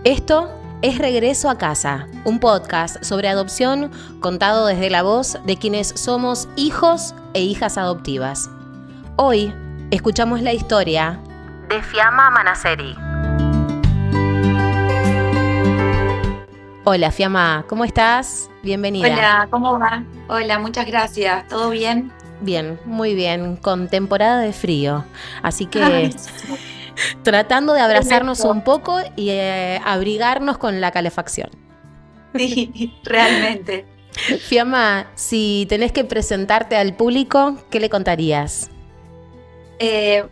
Esto es Regreso a Casa, un podcast sobre adopción contado desde la voz de quienes somos hijos e hijas adoptivas. Hoy escuchamos la historia de Fiamma Manasseri. Hola Fiamma, ¿cómo estás? Bienvenida. Hola, ¿cómo va? Hola, muchas gracias. ¿Todo bien? Bien, muy bien, con temporada de frío, así que tratando de abrazarnos Tremendo. un poco y abrigarnos con la calefacción. Sí, realmente. Fiamma, si tenés que presentarte al público, ¿qué le contarías?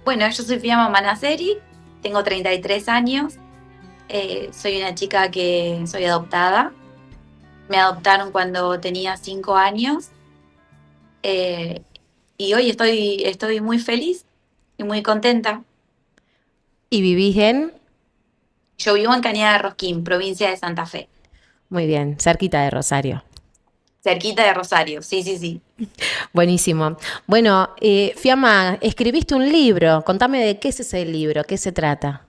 Bueno, yo soy Fiamma Manasseri, tengo 33 años, soy una chica que soy adoptada. Me adoptaron cuando tenía 5 años eh, y hoy estoy muy feliz y muy contenta. ¿Y vivís en? Yo vivo en Cañada de Rosquín, provincia de Santa Fe, Muy bien, cerquita de Rosario. cerquita de Rosario. Sí, sí, sí. Buenísimo. Bueno, Fiamma, escribiste un libro. Contame de qué es ese libro, qué se trata.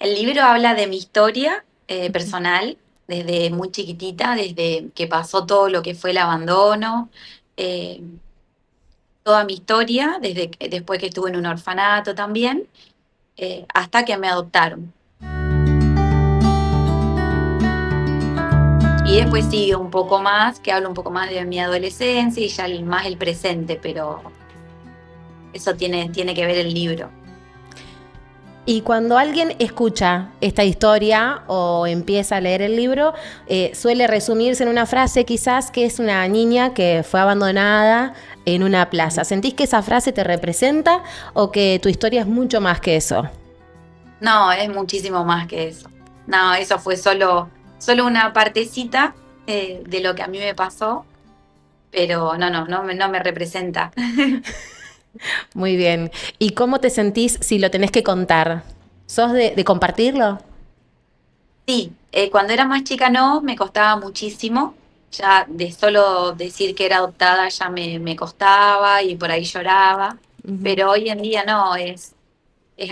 El libro habla de mi historia personal, desde muy chiquitita, desde que pasó todo lo que fue el abandono, eh, toda mi historia, después que estuve en un orfanato también, hasta que me adoptaron. Y después sigue un poco más, que habla un poco más de mi adolescencia y ya más el presente, pero eso tiene que ver el libro. Y cuando alguien escucha esta historia o empieza a leer el libro, suele resumirse en una frase quizás que es una niña que fue abandonada en una plaza. ¿Sentís que esa frase te representa o que tu historia es mucho más que eso? No, es muchísimo más que eso. No, eso fue solo una partecita de lo que a mí me pasó, pero no me representa. Muy bien. ¿Y cómo te sentís si lo tenés que contar? ¿Sos de compartirlo? Sí, cuando era más chica no, me costaba muchísimo. Ya de solo decir que era adoptada ya me costaba y por ahí lloraba. Ujú. Pero hoy en día no, es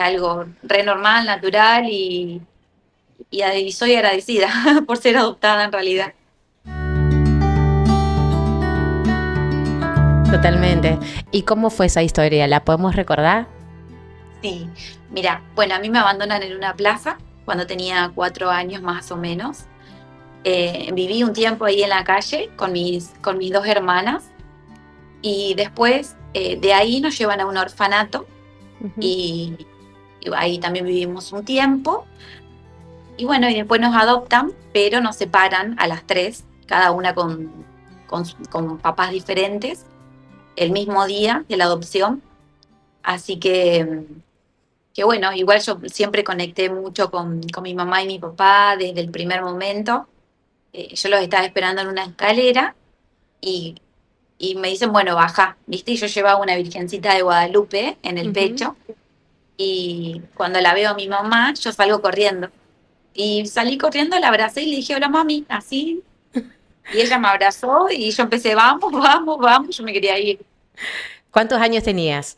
algo re normal, natural y soy agradecida por ser adoptada en realidad. Totalmente. ¿Y cómo fue esa historia? ¿La podemos recordar? Sí, mira, bueno, a mí me abandonan en una plaza cuando tenía 4 años más o menos. Viví un tiempo ahí en la calle con mis dos hermanas y después de ahí nos llevan a un orfanato Ujú. y ahí también vivimos un tiempo. Y bueno, y después nos adoptan, pero nos separan a las tres, cada una con papás diferentes, el mismo día de la adopción. Así que bueno, igual yo siempre conecté mucho con mi mamá y mi papá desde el primer momento. Yo los estaba esperando en una escalera y, y me dicen, bueno, baja, ¿viste? Y yo llevaba una virgencita de Guadalupe en el Ujú. pecho y cuando la veo a mi mamá, yo salgo corriendo. Y salí corriendo, la abracé y le dije, hola mami, así. Y ella me abrazó y yo empecé, vamos, vamos, vamos, yo me quería ir. ¿Cuántos años tenías?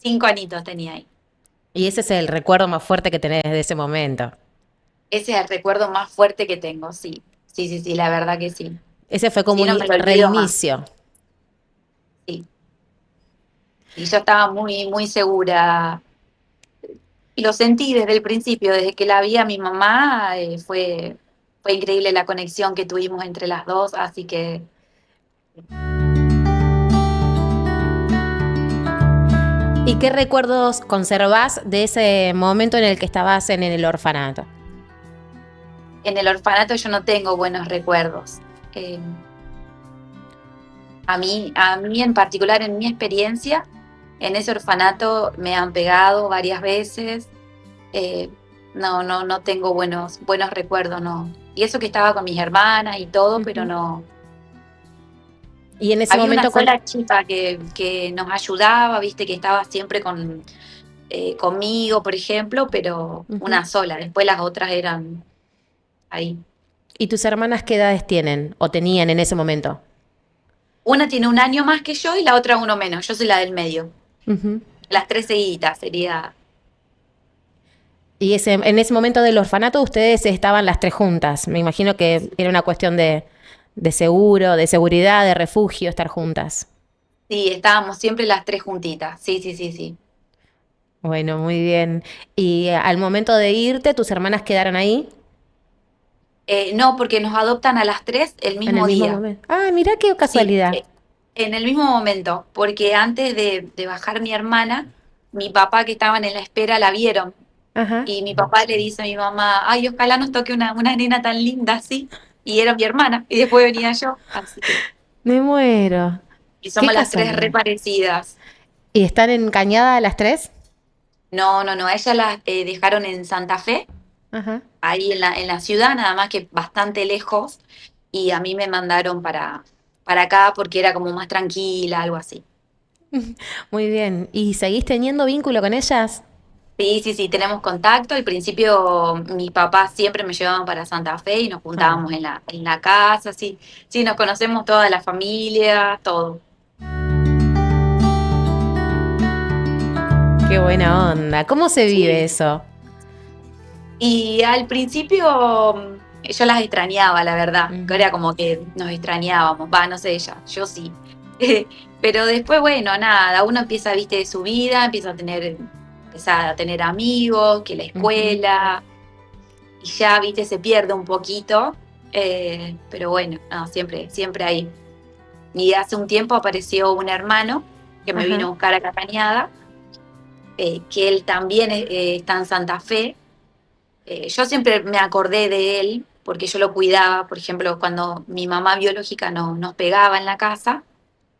5 añitos tenía ahí. Y ese es el recuerdo más fuerte que tenés de ese momento. Ese es el recuerdo más fuerte que tengo, sí. Sí, sí, sí, la verdad que sí. Ese fue como Sí, un no me lo olvido más. reinicio. Sí. Y yo estaba muy, muy segura. Y lo sentí desde el principio, desde que la vi a mi mamá, fue increíble la conexión que tuvimos entre las dos, así que ¿Y qué recuerdos conservás de ese momento en el que estabas en el orfanato? en el orfanato yo no tengo buenos recuerdos. Eh, a mí en particular, en mi experiencia, en ese orfanato me han pegado varias veces. eh, no tengo buenos recuerdos, no. Y eso que estaba con mis hermanas y todo, pero Ujú. no. Y en ese Había una momento sola chica que nos ayudaba, viste, que estaba siempre conmigo, por ejemplo, pero Ujú. una sola. Después las otras eran ahí. ¿Y tus hermanas qué edades tienen o tenían en ese momento? Una tiene un año más que yo y la otra uno menos. Yo soy la del medio. Ujú. Las tres seguiditas sería. Y en ese momento del orfanato ustedes estaban las tres juntas. Me imagino que era una cuestión de seguro, de seguridad, de refugio, estar juntas. Sí, estábamos siempre las tres juntitas. Sí, sí, sí, sí. Bueno, muy bien. Y al momento de irte, ¿tus hermanas quedaron ahí No, porque nos adoptan a las tres el en el mismo mismo día. momento? Ah, mirá qué Sí, casualidad. en el mismo momento, porque antes de bajar mi hermana, mi papá que estaban en la espera la vieron. Ajá. Y mi papá le dice a mi mamá, ay, ojalá nos toque una nena tan linda así. Y era mi hermana, y después venía yo. Así que, Me muero. y Qué somos las tres re casualidad. parecidas. ¿Y están en Cañada las tres? No, no, no, a ella las dejaron en Santa Fe, Ajá. ahí en la ciudad, nada más que bastante lejos. Y a mí me mandaron para acá porque era como más tranquila, algo así. Muy bien. ¿Y seguís teniendo vínculo con ellas? Sí, sí, sí, tenemos contacto. Al principio mi papá siempre me llevaba para Santa Fe y nos Ah, juntábamos en la casa, sí, sí, nos conocemos toda la familia, todo. qué buena onda. ¿Cómo se vive Sí. eso? Y al principio yo las extrañaba, la verdad, que Ujú. era como que nos extrañábamos, va, no sé ella, yo sí. Pero después, bueno, nada, uno empieza, viste, de su vida, empieza a tener amigos, que la Ujú. escuela. Y ya, viste, se pierde un poquito, pero bueno, no, siempre, siempre ahí. Y hace un tiempo apareció un hermano que me vino Ajá. a buscar a Cañada, que él también está en Santa Fe. Yo siempre me acordé de él porque yo lo cuidaba, por ejemplo, cuando mi mamá biológica nos pegaba en la casa,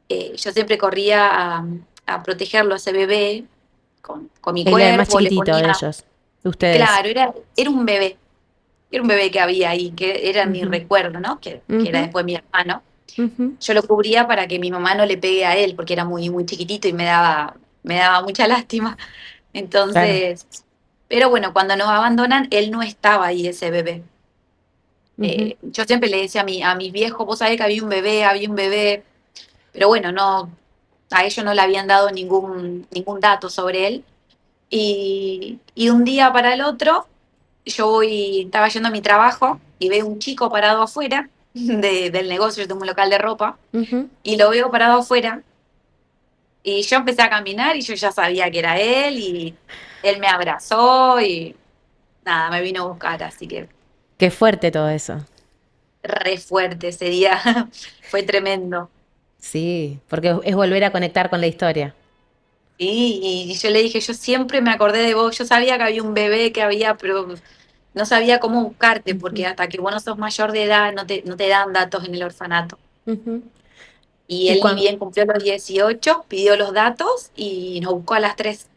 yo siempre corría a protegerlo a ese bebé con mi Él era el más cuerpo, le chiquitito de ponía, ellos, de ustedes. claro, era un bebé. Era un bebé que había ahí, que era mi Ujú. recuerdo, ¿no? Que era Ujú. después mi hermano. Ujú. Yo lo cubría para que mi mamá no le pegue a él, porque era muy, muy chiquitito y me daba mucha lástima. Claro. Entonces, pero bueno, cuando nos abandonan, él no estaba ahí, ese bebé. Ujú. Yo siempre le decía a mis viejos, vos sabés que había un bebé, pero bueno, no, a ellos no le habían dado ningún dato sobre él. Y un día para el otro, estaba yendo a mi trabajo y veo un chico parado afuera del negocio, yo tengo un local de ropa, Ujú. y lo veo parado afuera, y yo empecé a caminar y yo ya sabía que era él, y él me abrazó y nada, me vino a buscar, así que Qué fuerte todo eso. re fuerte ese día, fue tremendo. Sí, porque es volver a conectar con la historia. Y yo le dije, yo siempre me acordé de vos, yo sabía que había un bebé que había, pero no sabía cómo buscarte, porque Ujú. hasta que vos no sos mayor de edad no te dan datos en el orfanato. Ujú. Y Y él ni cuando, bien cumplió los 18, pidió los datos y nos buscó a las 3.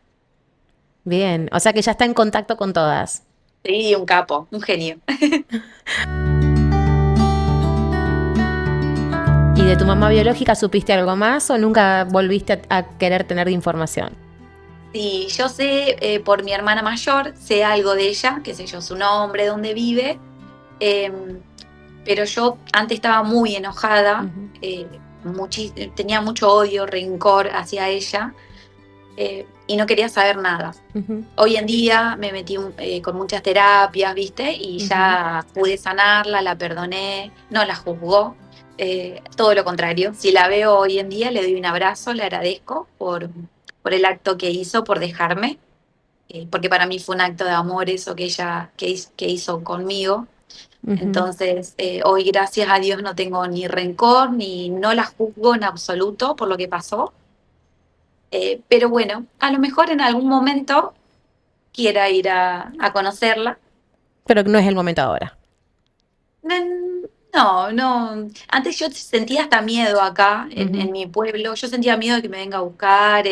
bien, o sea que ya está en contacto con todas. Sí, un capo, un genio. ¿Y de tu mamá biológica supiste algo más o nunca volviste a querer tener información? Sí, yo sé por mi hermana mayor, sé algo de ella, qué sé yo, su nombre, dónde vive, eh, pero yo antes estaba muy enojada, Ujú. tenía mucho odio, rencor hacia ella, y no quería saber nada. Ujú. Hoy en día me metí con muchas terapias, ¿viste? Y Ujú. ya pude sanarla, la perdoné, no la juzgó, todo lo contrario. Si la veo hoy en día, le doy un abrazo, le agradezco por el acto que hizo, por dejarme, porque para mí fue un acto de amor eso que ella que hizo conmigo. Ujú. Entonces, hoy gracias a Dios no tengo ni rencor, ni no la juzgo en absoluto por lo que pasó. Pero bueno, a lo mejor en algún momento quiera ir a conocerla. Pero no es el momento ahora. No, no. Antes yo sentía hasta miedo acá Ujú. en mi pueblo. Yo sentía miedo de que me venga a buscar.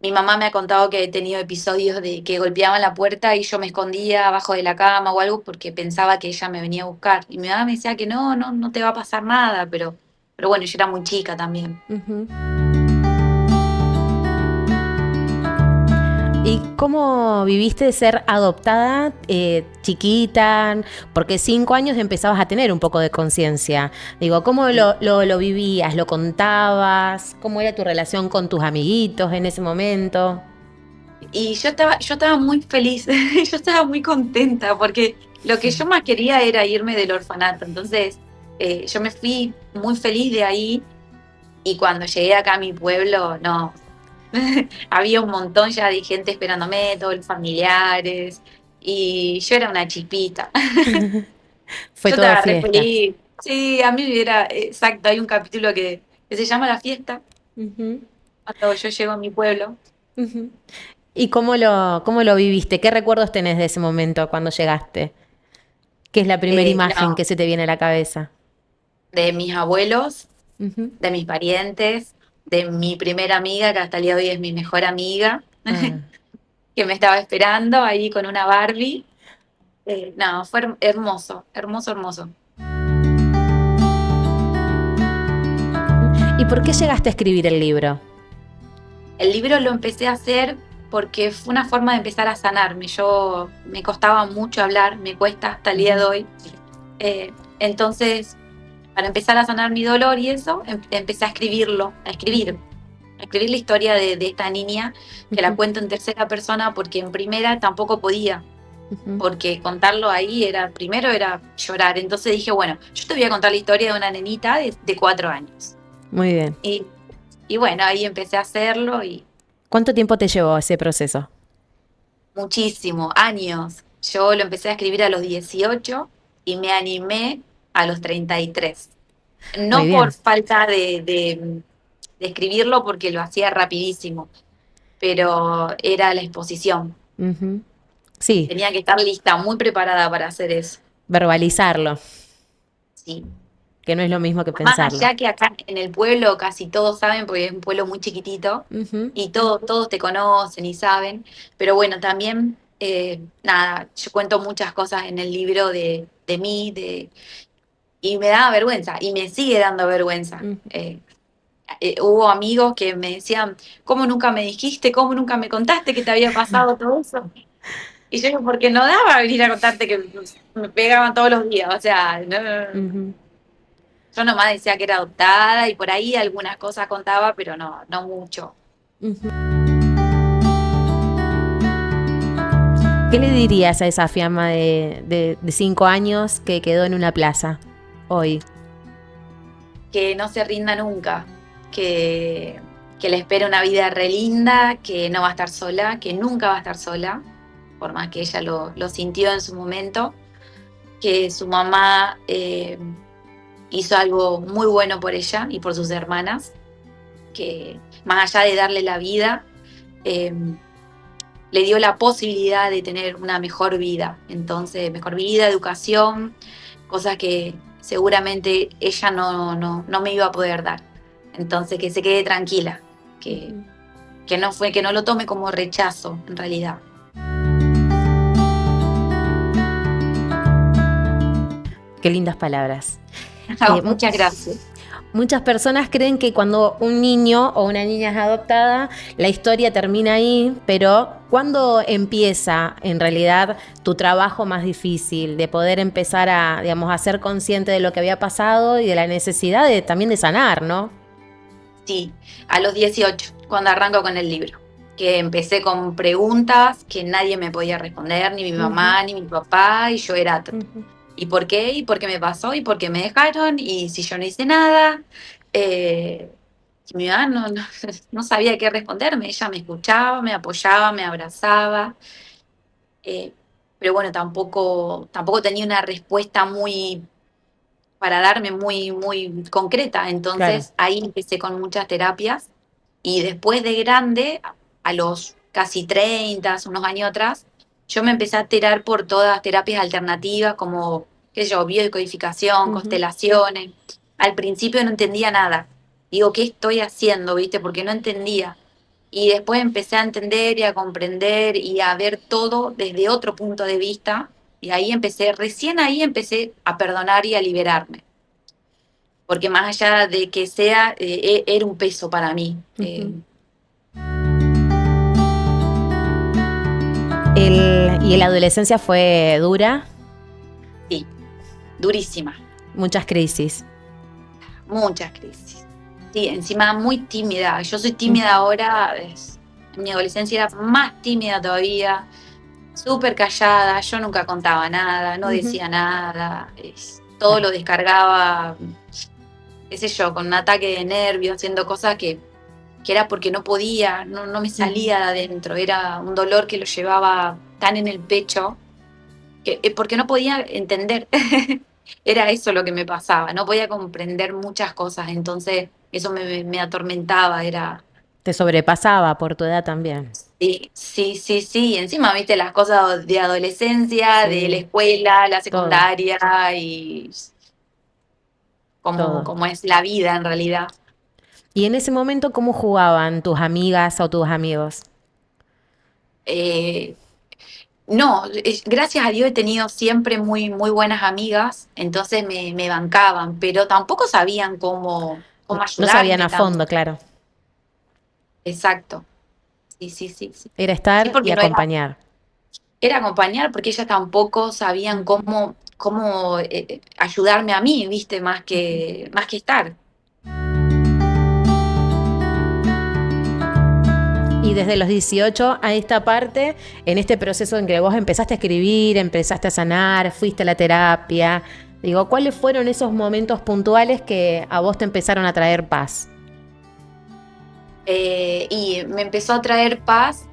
Mi mamá me ha contado que he tenido episodios de que golpeaban la puerta y yo me escondía abajo de la cama o algo porque pensaba que ella me venía a buscar. Y mi mamá me decía que no, no, no te va a pasar nada, pero bueno, yo era muy chica también. Ujú. ¿Y cómo viviste de ser adoptada chiquita? Porque 5 años empezabas a tener un poco de conciencia. Digo, ¿cómo lo vivías? ¿Lo contabas? ¿Cómo era tu relación con tus amiguitos en ese momento? Y yo estaba muy feliz, yo estaba muy contenta porque lo que yo más quería era irme del orfanato. Entonces, yo me fui muy feliz de ahí y cuando llegué acá a mi pueblo, no, había un montón ya de gente esperándome, todos los familiares y yo era una chispita. Fue Yo todo estaba re fiesta. feliz. Sí, a mí era, exacto, hay un capítulo que se llama La Fiesta, Ujú, cuando yo llego a mi pueblo. ujú. ¿Y cómo lo viviste? ¿Qué recuerdos tenés de ese momento cuando llegaste? ¿Qué es la primera imagen No, que se te viene a la cabeza? de mis abuelos, Ujú. de mis parientes, de mi primera amiga, que hasta el día de hoy es mi mejor amiga, Ah. que me estaba esperando ahí con una Barbie. No, fue hermoso, hermoso, hermoso. ¿Y por qué llegaste a escribir el libro? El libro lo empecé a hacer porque fue una forma de empezar a sanarme. Yo me costaba mucho hablar, me cuesta hasta el día de Ujú, hoy. Entonces, para empezar a sanar mi dolor y eso, empecé a escribirlo, ujú, a escribir la historia de esta niña, que la ujú, cuento en tercera persona porque en primera tampoco podía, ujú. porque contarlo ahí primero era llorar. Entonces dije, bueno, yo te voy a contar la historia de una nenita de 4 años. Muy bien. Y, y bueno, ahí empecé a hacerlo y ¿Cuánto tiempo te llevó ese proceso? muchísimo, años. Yo lo empecé a escribir a los 18 y me animé a los 33. Muy No por bien. falta de escribirlo, porque lo hacía rapidísimo, pero era la exposición. Ujú. Sí, Tenía que estar lista, muy preparada para hacer eso. verbalizarlo, Sí. que no es lo mismo que Más pensarlo. allá que acá en el pueblo casi todos saben, porque es un pueblo muy chiquitito Ujú, y todos te conocen y saben, pero bueno, también, nada, yo cuento muchas cosas en el libro de mí, y me daba vergüenza, y me sigue dando vergüenza. ujú. Hubo amigos que me decían, ¿cómo nunca me dijiste? ¿Cómo nunca me contaste que te había pasado todo eso? Y yo digo, porque no daba venir a contarte que me pegaban todos los días, o sea, Ujú, yo nomás decía que era adoptada y por ahí algunas cosas contaba, pero no, no mucho. ujú. ¿Qué le dirías a esa fiamma de 5 años que quedó en una plaza hoy? Que no se rinda nunca, que le espera una vida re linda, que no va a estar sola, que nunca va a estar sola, por más que ella lo sintió en su momento, que su mamá hizo algo muy bueno por ella y por sus hermanas, que más allá de darle la vida, eh, le dio la posibilidad de tener una mejor vida. Entonces, mejor vida, educación, cosas que seguramente ella no me iba a poder dar. Entonces, que se quede tranquila, que, Ujú. que no lo tome como rechazo, en realidad. Qué lindas palabras. Eh, mu- Muchas gracias. Muchas personas creen que cuando un niño o una niña es adoptada, la historia termina ahí, pero ¿cuándo empieza en realidad tu trabajo más difícil de poder empezar a, digamos, a ser consciente de lo que había pasado y de la necesidad de también de sanar, ¿no? Sí, a los 18 cuando arranco con el libro, que empecé con preguntas que nadie me podía responder, ni mi Ujú, mamá, ni mi papá, y yo era, ujú. ¿y por qué? ¿Y por qué me pasó? ¿Y por qué me dejaron? ¿Y si yo no hice nada? Eh, y mi mamá no sabía qué responderme, ella me escuchaba, me apoyaba, me abrazaba, eh, pero bueno, tampoco tenía una respuesta muy para darme muy concreta. Claro. Entonces ahí empecé con muchas terapias y después de grande, a los casi 30, unos años atrás, yo me empecé a tirar por todas terapias alternativas como, qué sé yo, biodecodificación, Ujú. constelaciones. Al principio no entendía nada. Digo, ¿qué estoy haciendo? ¿Viste? Porque no entendía. Y después empecé a entender y a comprender y a ver todo desde otro punto de vista. Y recién ahí empecé a perdonar y a liberarme, porque más allá de que sea, era un peso para mí. Ujú. ¿Y la adolescencia fue dura? Sí, durísima, Muchas crisis. muchas crisis. Sí, encima muy tímida. Yo soy tímida Ujú. ahora, En mi adolescencia era más tímida todavía, súper callada, yo nunca contaba nada, no Ujú. decía nada, todo Claro. lo descargaba, qué sé yo, con un ataque de nervios, haciendo cosas que era porque no podía, no me Ujú. salía de adentro, era un dolor que lo llevaba tan en el pecho, porque no podía entender, era eso lo que me pasaba, no podía comprender muchas cosas, entonces eso me atormentaba, era... Te sobrepasaba por tu edad también. Sí, sí, sí, sí. Encima, viste, las cosas de adolescencia, de la Sí, escuela, la todo, secundaria y todo. como es la vida en realidad. Y en ese momento, ¿cómo jugaban tus amigas o tus amigos? Eh, no, gracias a Dios he tenido siempre muy, muy buenas amigas, entonces me bancaban, pero tampoco sabían cómo No sabían ayudarme a tanto. fondo, claro. Exacto. Sí, sí, sí, sí. Era Sí, estar y porque no era, acompañar. era acompañar, porque ellas tampoco sabían Ujú, cómo ayudarme a mí, viste, ujú. más que estar. Y desde los 18 a esta parte, en este proceso en que vos empezaste a escribir, empezaste a sanar, fuiste a la terapia, digo, ¿cuáles fueron esos momentos puntuales que a vos te empezaron a traer paz? Y me empezó a traer paz,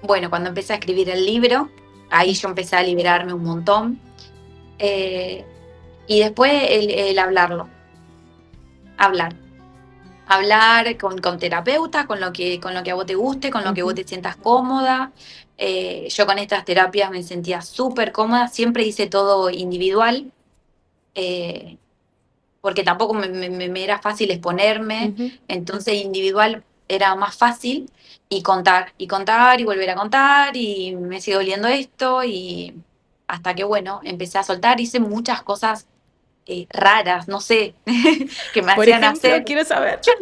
bueno, cuando empecé a escribir el libro, ahí yo empecé a liberarme un montón. Eh, y después el hablarlo, hablar. Hablar con terapeuta, con lo que a vos te guste, con lo que vos Ujú, te sientas cómoda. Yo con estas terapias me sentía súper cómoda, siempre hice todo individual, eh, porque tampoco me era fácil exponerme, ujú. entonces individual era más fácil y contar y volver a contar y me sigue doliendo esto y hasta que bueno, empecé a soltar, hice muchas cosas raras, no sé, que me Por hacían ejemplo, hacer. quiero saber. Yo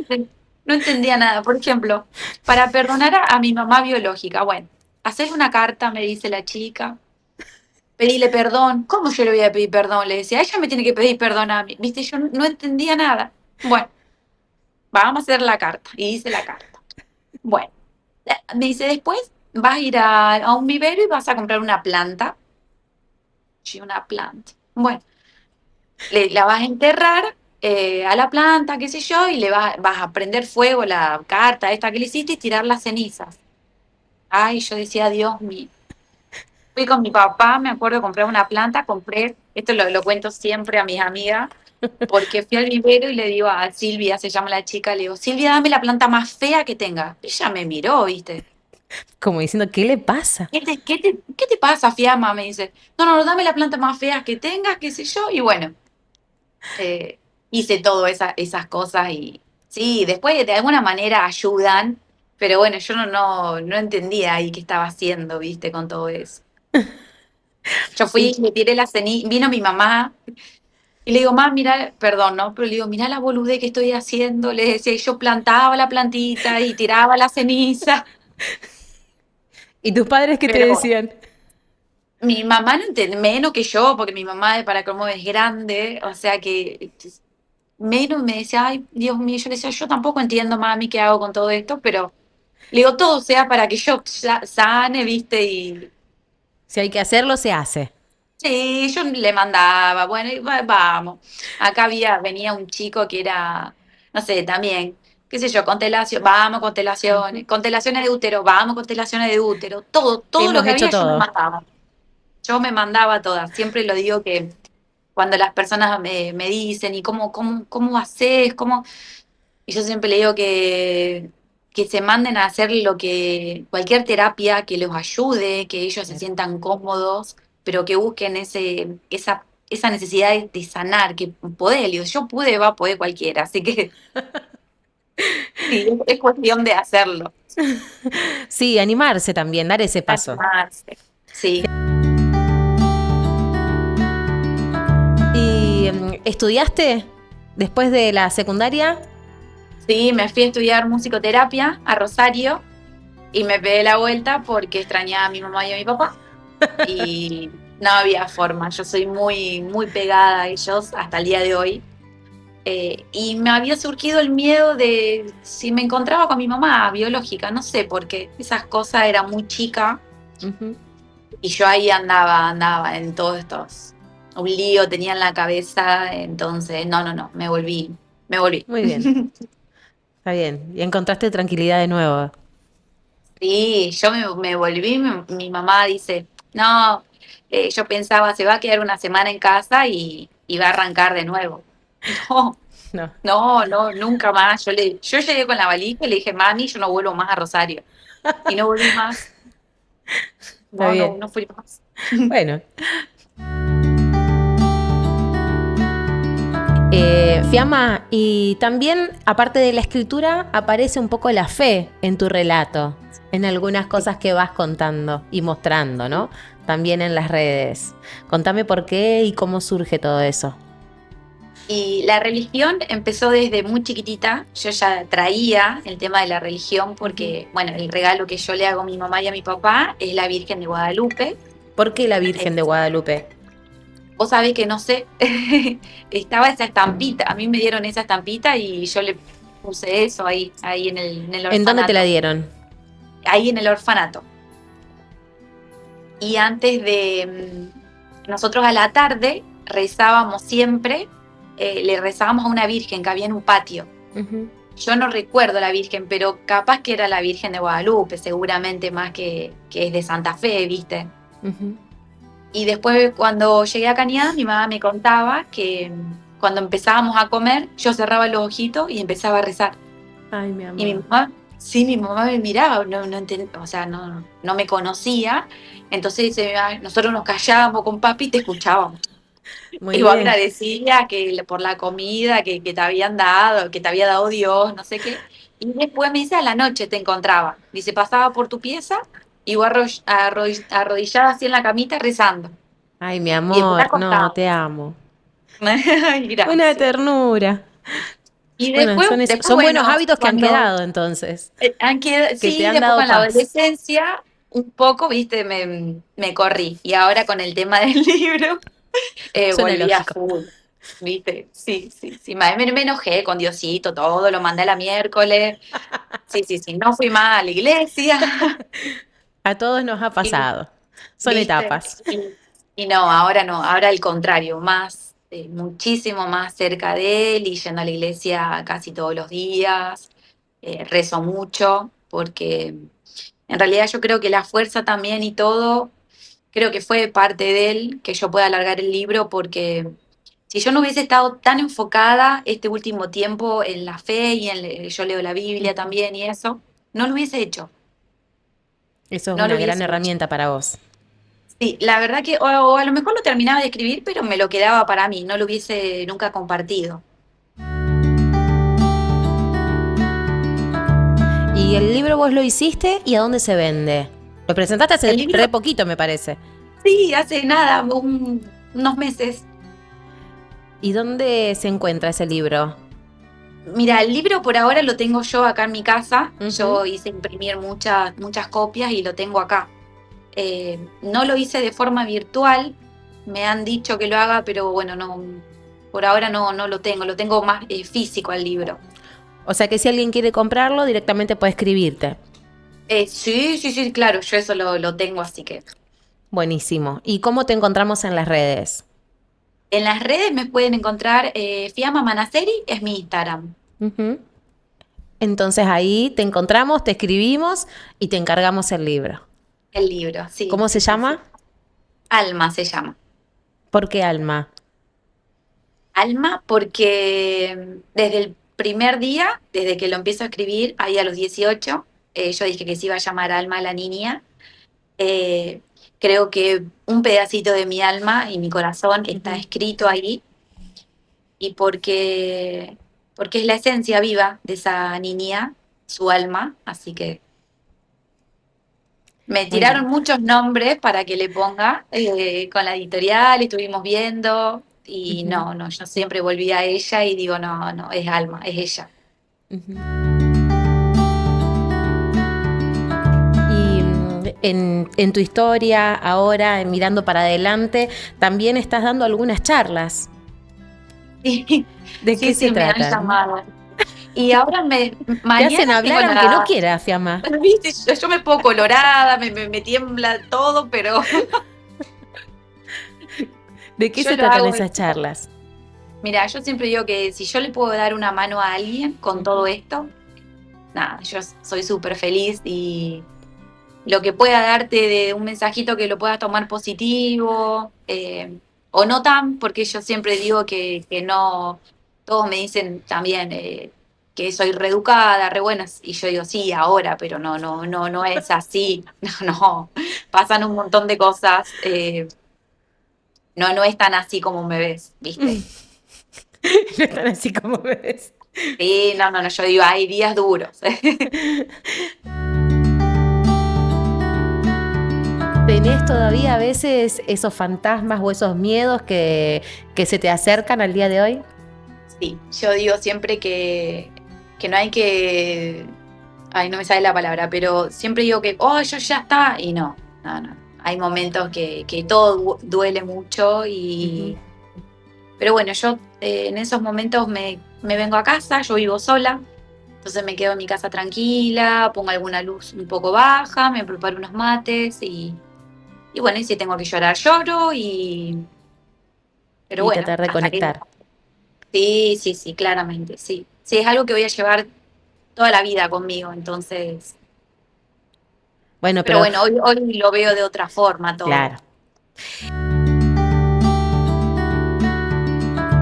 no entendía nada, por ejemplo, para perdonar a mi mamá biológica, bueno, hacer una carta, me dice la chica, pedirle perdón. ¿Cómo yo le voy a pedir perdón? Le decía, ella me tiene que pedir perdón a mí. Viste, yo no entendía nada. Bueno, vamos a hacer la carta. Y hice la carta. Bueno, me dice, después vas a ir a un vivero y vas a comprar una planta. Sí, una planta. Bueno, la vas a enterrar a la planta, qué sé yo, y vas a prender fuego la carta esta que le hiciste y tirar las cenizas. Ay, yo decía, Dios mío. Fui con mi papá, me acuerdo, compré una planta, esto lo cuento siempre a mis amigas, porque fui al vivero y le digo a Silvia, se llama la chica, le digo, Silvia, dame la planta más fea que tenga. Ella me miró, ¿viste? Como diciendo, ¿qué le pasa? ¿Qué te pasa, Fiamma? Me dice, no, dame la planta más fea que tengas, qué sé yo, y bueno, eh, hice todas esas cosas y sí, después de alguna manera ayudan, pero bueno, yo no entendía ahí qué estaba haciendo, ¿viste? Con todo eso. Yo fui, Y, le tiré la ceniza, vino mi mamá. Y le digo, mamá, mira, perdón, ¿no? Pero le digo, mira la boludez que estoy haciendo. Le decía, y yo plantaba la plantita y tiraba la ceniza. ¿Y tus padres qué te Pero bueno, decían? mi mamá no entiende, menos que yo, porque mi mamá para como es grande, o sea que menos me decía, ay, Dios mío, yo le decía, yo tampoco entiendo, mami, qué hago con todo esto, pero le digo, todo sea para que yo sane, ¿viste? Y Si hay que hacerlo, se hace. sí, yo le mandaba, bueno, y vamos. Acá venía un chico que era, no sé, también, qué sé yo, constelación, vamos, Ujú. constelaciones de útero, vamos, constelaciones de útero, todo lo Hemos que hecho había yo me todo. mandaba. Yo me mandaba todas. Siempre lo digo que cuando las personas me dicen, ¿y cómo haces? ¿Cómo? Y yo siempre le digo que se manden a hacer cualquier terapia que los ayude, que ellos se Claro. sientan cómodos, pero que busquen esa necesidad de sanar, que podés, le digo, yo pude, va a poder cualquiera, así que sí, es cuestión de hacerlo, Sí, animarse también, dar ese paso. animarse. Sí, ¿Y estudiaste después de la secundaria? sí, me fui a estudiar musicoterapia a Rosario y me pegué la vuelta porque extrañaba a mi mamá y a mi papá. Y no había forma. Yo soy muy, muy pegada a ellos hasta el día de hoy. Y me había surgido el miedo de si me encontraba con mi mamá biológica, no sé, porque esas cosas era muy chica Ujú. y yo ahí andaba en todos estos, un lío tenía en la cabeza, entonces no, me volví. Muy bien, está bien. Y encontraste tranquilidad de nuevo. Sí, yo me volví, mi mamá dice, no, yo pensaba, se va a quedar una semana en casa y va a arrancar de nuevo. No, No, no, nunca más. Yo llegué con la valija y le dije, mami, yo no vuelvo más a Rosario. Y no volví más. está bien. No fui más. Bueno, Fiamma, y también, aparte de la escritura, aparece un poco la fe en tu relato, en algunas Sí. cosas que vas contando y mostrando, ¿no? También en las redes. Contame por qué y cómo surge todo eso. Y la religión empezó desde muy chiquitita. Yo ya traía el tema de la religión Ujú. porque, bueno, el regalo que yo le hago a mi mamá y a mi papá es la Virgen de Guadalupe. ¿Por qué la Eh, Virgen de Guadalupe? Vos sabés que no sé, estaba esa estampita, a mí me dieron esa estampita y yo le puse eso ahí en el ¿En dónde te la orfanato, dieron? ahí en el orfanato. Y antes nosotros a la tarde rezábamos siempre, le rezábamos a una virgen que había en un patio. Ujú, Yo no recuerdo la virgen, pero capaz que era la Virgen de Guadalupe, seguramente más que es de Santa Fe, ¿viste? ujú. Y después cuando llegué a Cañada, mi mamá me contaba que cuando empezábamos a comer, yo cerraba los ojitos y empezaba a rezar. Ay, mi Y mi amor. mamá, sí, mi mamá me miraba, o sea, no me conocía. Entonces dice, "Ay, nosotros nos callábamos con papi y te escuchábamos. Muy Y vos bien. agradecía por la comida que te habían dado, que te había dado Dios, no sé qué. Y después me dice, a la noche te encontraba. Dice, pasaba por tu pieza y vos arrodillada así en la camita rezando. Ay, mi Y después amor. No, acostaba. te amo. Ay, Una gracias. ternura. Y Bueno, después, son buenos bueno, hábitos que han cuando quedado entonces, que te sí, han después dado con la paz. adolescencia, un poco, viste, me corrí. Y ahora con el tema del libro, Suena volví a lógico. full, viste. Sí. Me enojé con Diosito, todo, lo mandé a la miércoles. Sí, no fui más a la iglesia. A todos nos ha Y, pasado. Son ¿viste? etapas. Y no, ahora al contrario, más, muchísimo más cerca de él y yendo a la iglesia casi todos los días, rezo mucho, porque en realidad yo creo que la fuerza también y todo, creo que fue parte de él que yo pueda alargar el libro, porque si yo no hubiese estado tan enfocada este último tiempo en la fe y yo leo la Biblia Ujú. también y eso, no lo hubiese hecho, Eso es no lo una gran hubiese hecho. herramienta para vos. Sí, la verdad que, o a lo mejor lo terminaba de escribir, pero me lo quedaba para mí, no lo hubiese nunca compartido. ¿Y el libro vos lo hiciste y a dónde se vende? Lo presentaste El hace libro, re poquito, me parece. sí, hace nada, unos meses. ¿Y dónde se encuentra ese libro? Mira, el libro por ahora lo tengo yo acá en mi casa. Ujú. Yo hice imprimir muchas copias y lo tengo acá. No lo hice de forma virtual, me han dicho que lo haga, pero bueno, no, por ahora no lo tengo más físico al libro. O sea que si alguien quiere comprarlo, directamente puede escribirte. Sí, claro, yo eso lo tengo, así que Buenísimo. ¿Y cómo te encontramos en las redes? en las redes me pueden encontrar, Fiamma Manaceri es mi Instagram, Ujú. Entonces ahí te encontramos, te escribimos y te encargamos el libro. el libro, sí, ¿Cómo se sí, sí, sí. llama? Alma se llama. ¿Por qué Alma? Alma porque desde el primer día, desde que lo empiezo a escribir, ahí a los 18, yo dije que se iba a llamar Alma la niña. Eh, Creo que un pedacito de mi alma y mi corazón está Ujú. escrito ahí y porque es la esencia viva de esa niña, su alma, así que me Muy bien. tiraron muchos nombres para que le ponga, con la editorial, estuvimos viendo y Ujú, yo siempre volví a ella y digo, no, es Alma, es ella. ujú. Y en tu historia, ahora, mirando para adelante, también estás dando algunas charlas. Sí, ¿De qué sí, se sí, me han tratan? llamado. Y ahora Te hacen mañana tengo hablar aunque no quieras, Fiamma. ¿viste? Yo me pongo colorada, me tiembla todo, pero ¿De qué yo se lo tratan hago. esas charlas? Mira, yo siempre digo que si yo le puedo dar una mano a alguien con todo Ujú. esto, nada, yo soy súper feliz y lo que pueda darte de un mensajito que lo puedas tomar positivo, o no tan, porque yo siempre digo que no, todos me dicen también que soy reeducada, re buena, y yo digo sí, ahora, pero no, no, no, no es así, no, no, pasan un montón de cosas, no, no es tan así como me ves, ¿viste? No están así como ves. Sí, no, no, no, yo digo, hay días duros. ¿Tenés todavía a veces esos fantasmas o esos miedos que se te acercan al día de hoy? Sí, yo digo siempre que no hay que, ay, no me sale la palabra, pero siempre digo que, oh, yo ya está, y no, no, no. Hay momentos que todo duele mucho Ujú. pero bueno, yo en esos momentos me vengo a casa, yo vivo sola, entonces me quedo en mi casa tranquila, pongo alguna luz un poco baja, me preparo unos mates y bueno, y si tengo que llorar, lloro pero Y bueno, tratar de hasta que conectar. sí, sí, sí, claramente, sí. Sí, es algo que voy a llevar toda la vida conmigo, entonces. Bueno, Pero pero bueno, hoy lo veo de otra forma todo. claro.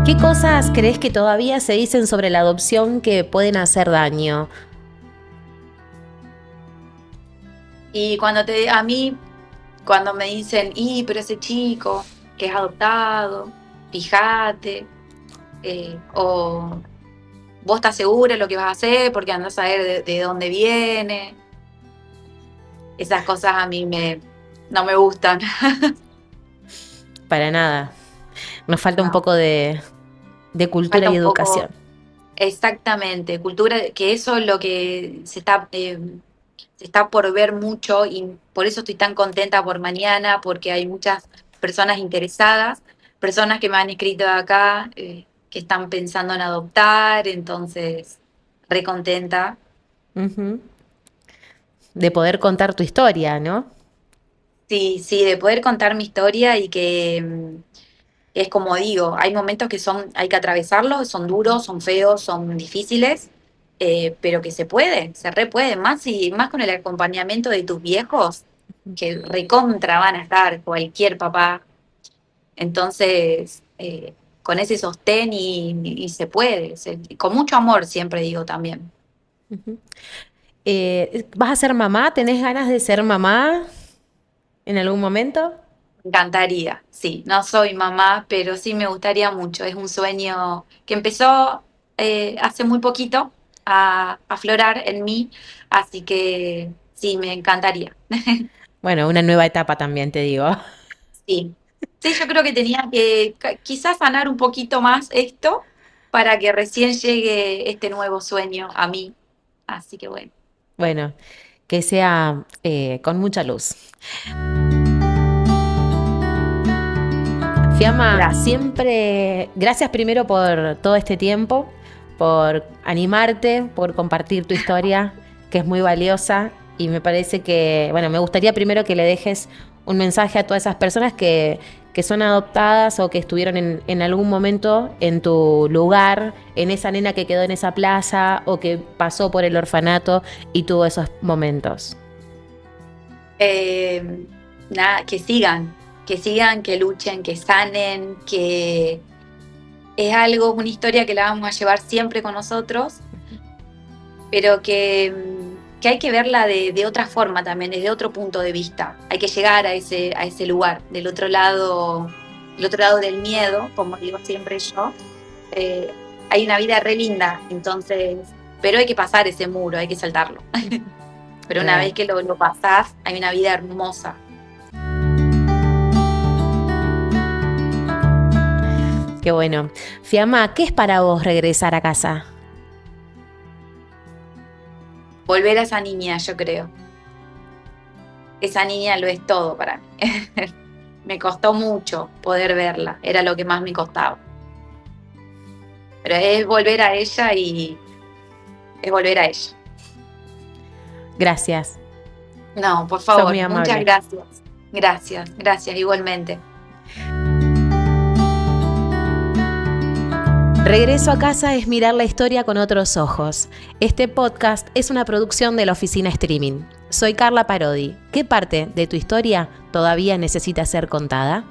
¿Qué cosas crees que todavía se dicen sobre la adopción que pueden hacer daño? Y a mí, cuando me dicen, pero ese chico que es adoptado, fíjate, o vos estás segura de lo que vas a hacer porque andás a ver de dónde viene, esas cosas a mí no me gustan. Para nada. Nos falta un No, poco de cultura falta y un educación. poco. Exactamente, cultura, que eso es lo que se está por ver mucho y por eso estoy tan contenta por mañana, porque hay muchas personas interesadas, personas que me han escrito de acá, que están pensando en adoptar, entonces, re contenta. Ujú. De poder contar tu historia, ¿no? Sí, sí, de poder contar mi historia y que es como digo, hay momentos que hay que atravesarlos, son duros, son feos, son difíciles, pero que se puede, se re puede, más y más con el acompañamiento de tus viejos, que recontra van a estar cualquier papá. Entonces, con ese sostén y se puede, con mucho amor siempre digo también. Ujú. ¿Vas a ser mamá? ¿Tenés ganas de ser mamá en algún momento? Me encantaría, sí, no soy mamá, pero sí me gustaría mucho. Es un sueño que empezó hace muy poquito a aflorar en mí, así que sí, me encantaría. Bueno, una nueva etapa también, te digo. Sí, sí, yo creo que tenía que quizás sanar un poquito más esto para que recién llegue este nuevo sueño a mí. Así que bueno, Bueno, que sea con mucha luz. Fiamma, gracias. siempre gracias primero por todo este tiempo, por animarte, por compartir tu historia, que es muy valiosa y me parece que, bueno, me gustaría primero que le dejes un mensaje a todas esas personas que son adoptadas o que estuvieron en algún momento en tu lugar, en esa nena que quedó en esa plaza o que pasó por el orfanato y tuvo esos momentos. Eh, nada, que sigan, que luchen, que sanen, que es algo, una historia que la vamos a llevar siempre con nosotros, pero que hay que verla de otra forma también, desde otro punto de vista. Hay que llegar a ese lugar, del otro lado del miedo, como digo siempre yo. Eh, hay una vida re linda, entonces, pero hay que pasar ese muro, hay que saltarlo. Pero una Real. vez que lo pasás, hay una vida hermosa. Qué bueno. Fiamma, ¿qué es para vos regresar a casa? Volver a esa niña, yo creo. Esa niña lo es todo para mí. Me costó mucho poder verla, era lo que más me costaba. Pero es volver a ella y es volver a ella. Gracias. No, por Sos favor, muy amable. muchas gracias. Gracias, igualmente. Regreso a casa es mirar la historia con otros ojos. Este podcast es una producción de la Oficina Streaming. Soy Carla Parodi. ¿Qué parte de tu historia todavía necesita ser contada?